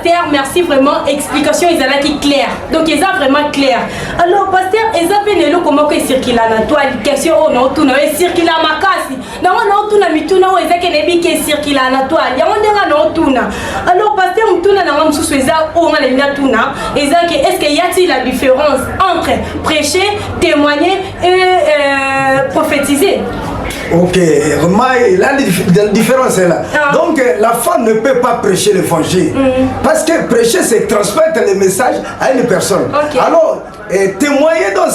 pasteur, merci vraiment. Explication, ils allaient qui clair. Donc, ils ont vraiment clair. Alors, pasteur, ils ont fait le comment que circule la toile. Question, oh non, tout non, circule à ma casse. Non, non, tout n'a mis tout non, ils ont qui circule la toile. Il y a un non, tout n'a. Alors, pasteur, tout n'a pas sous les arbres, on a les tout n'a. Est-ce qu'il y a-t-il la différence entre prêcher, témoigner et prophétiser? Ok, la différence est là. Donc la femme ne peut pas prêcher l'évangile. Parce que prêcher, c'est transmettre le message à une personne. Alors, témoigner, donc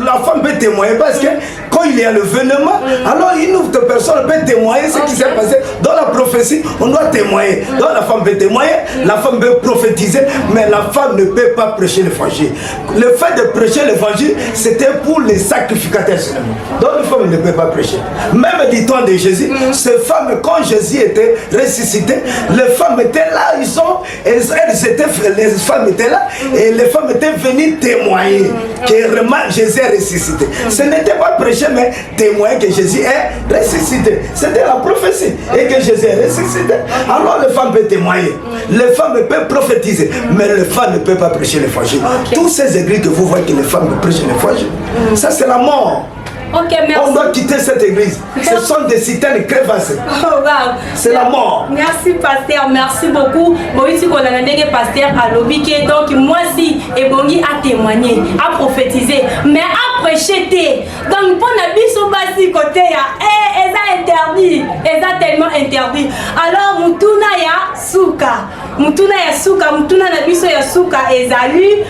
la femme peut témoigner parce que quand il y a le l'événement, alors une autre personne peut témoigner ce qui s'est passé. Dans la prophétie, on doit témoigner. Donc la femme peut témoigner, la femme peut prophétiser, mais la femme ne peut pas prêcher l'évangile. Le fait de prêcher l'évangile, c'était pour les sacrificateurs seulement. Donc la femme ne peut pas prêcher. Même du temps de Jésus, ces femmes, quand Jésus était ressuscité, les femmes étaient là, les femmes étaient là, et les femmes étaient venues témoigner que vraiment Jésus est ressuscité. Ce n'était pas prêcher, mais témoigner que Jésus est ressuscité. C'était la prophétie, et que Jésus est ressuscité. Alors les femmes peuvent témoigner, les femmes peuvent prophétiser, mais les femmes ne peuvent pas prêcher l'évangile. Tous ces églises que vous voyez que les femmes prêchent l'évangile, ça c'est la mort. On doit quitter cette église. Ce sont des citernes crevasses. Oh, wow. C'est la mort. Merci pasteur, merci beaucoup. Bon, ici qu'on a un pasteur à l'obéqué. Donc moi si et Bongi a témoigné, a prophétisé, mais a prêché. Donc pour Nabiso Basi côté elles a interdit, elles a tellement interdit. Alors Mutuna ya Souka, Mutuna ya Souka, Mutuna Nabiso ya Souka ezali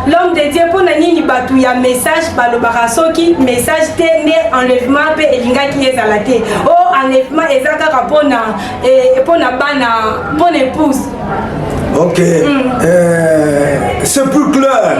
l'homme de Dieu pour nani batu ya message balobaraso qui message né enlèvement pe elinga qui est zalaté. Oh enlèvement ezaka kapona et pona bana pona épouse. Ok, c'est plus clair.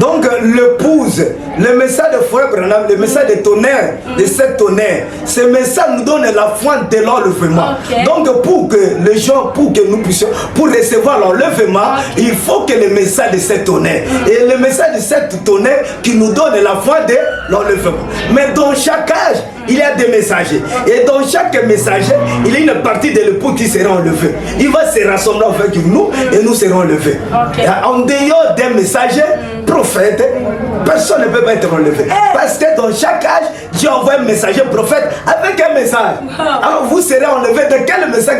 Donc l'épouse, le message de frère Branham, le message de tonnerre, de cette tonnerre, ce message nous donne la foi de l'enlèvement. Donc pour que les gens, pour que nous puissions, pour recevoir l'enlèvement, il faut que le message de cette tonnerre, et le message de cette tonnerre qui nous donne la foi de l'enlèvement. Mais dans chaque âge, il y a des messagers. Et dans chaque messager, il y a une partie de l'époux qui sera enlevée. Il va se rassembler avec nous et nous serons enlevés. En dehors des messagers, prophètes, personne ne peut pas être enlevé. Parce que dans chaque âge, Dieu envoie un messager prophète avec un message. Alors vous serez enlevé. Dans quel message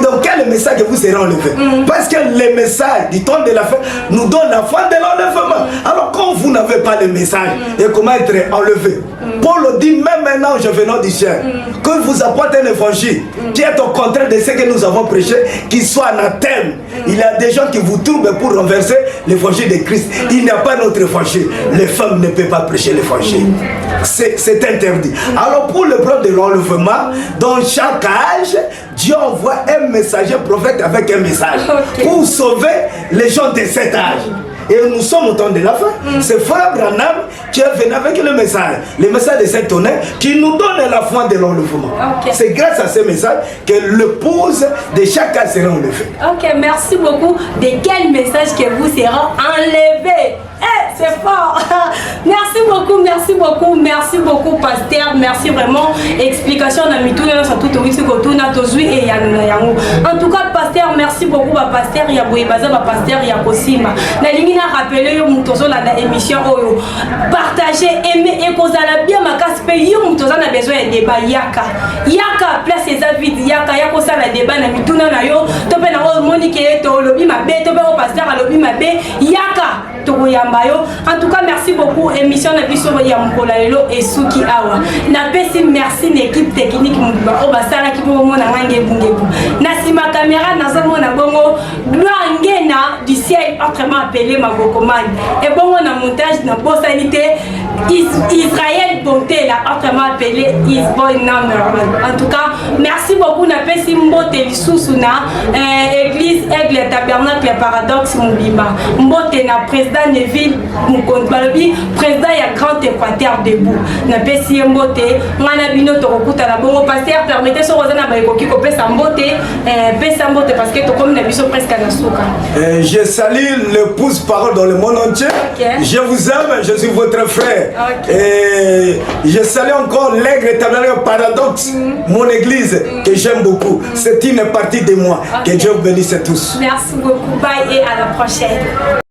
dans quel message vous serez enlevé? Parce que les messages du temps de la fin nous donnent la foi de l'enlèvement. Alors quand vous n'avez pas le message, et comment être enlevé? Paul dit même maintenant, je venons du ciel, que vous apportez un évangile qui est au contraire de ce que nous avons prêché, qui soit anathème. Il y a des gens qui vous troublent pour renverser l'évangile de Christ. Il n'y a pas notre évangile. Les femmes ne peuvent pas prêcher l'évangile. C'est interdit. Alors pour le problème de l'enlèvement, dans chaque âge, Dieu envoie un messager prophète avec un message pour sauver les gens de cet âge. Et nous sommes au temps de la fin. C'est frère Branham qui est venu avec le message de cette tonnerre qui nous donne la foi de l'enlèvement. C'est grâce à ce message que l'épouse de chaque cas sera enlevée. Ok, merci beaucoup. De quel message que vous serez enlevé? C'est fort. Merci beaucoup, merci beaucoup, merci beaucoup, pasteur. Merci vraiment. Explication on a mis tout dans tout et en tout cas, pasteur, merci beaucoup, pasteur. Il y a pasteur, il y a Kosima. Na rappeler yo mutozo la émission oyo. Partagez, aimer et cause la bien ma casse paye yo mutozo na besoin de débat yaka. Yaka place les avides yaka yako ça la débat na mituna na yo. To pe na Monique to lobi mabe to pe au pasteur a lobi mabe yaka. En tout cas, merci beaucoup. Émission na biso ya mkola lelo et Suki Awa. Na pesi merci l'équipe technique muba o basala ki bo mona ngange bungebu. Na sima caméra na zo mona bongo ngena du ciel autrement appelé Magokomani. Et bongo na montage na bosanité Israël Bonté la autrement appelé Isboy Number 1. En tout cas, merci beaucoup na pesi mbote lisusu na église Aigle Tabernacle Paradoxe Mubimba. Mbote na président Neville Mukonde Balobi, président ya Grand Équateur debout. Na pesi mbote ngana bino to kokuta na bongo pasteur permettez so rozana ba ekoki ko pesa mbote parce que to comme na biso presque na suka. Je salue l'épouse parole dans le monde entier. Je vous aime, je suis votre frère. Et je salue encore l'Aigle Tabernacle Paradoxe, mon église que j'aime beaucoup. C'est une partie de moi. Que Dieu vous bénisse tous. Merci beaucoup. Bye et à la prochaine.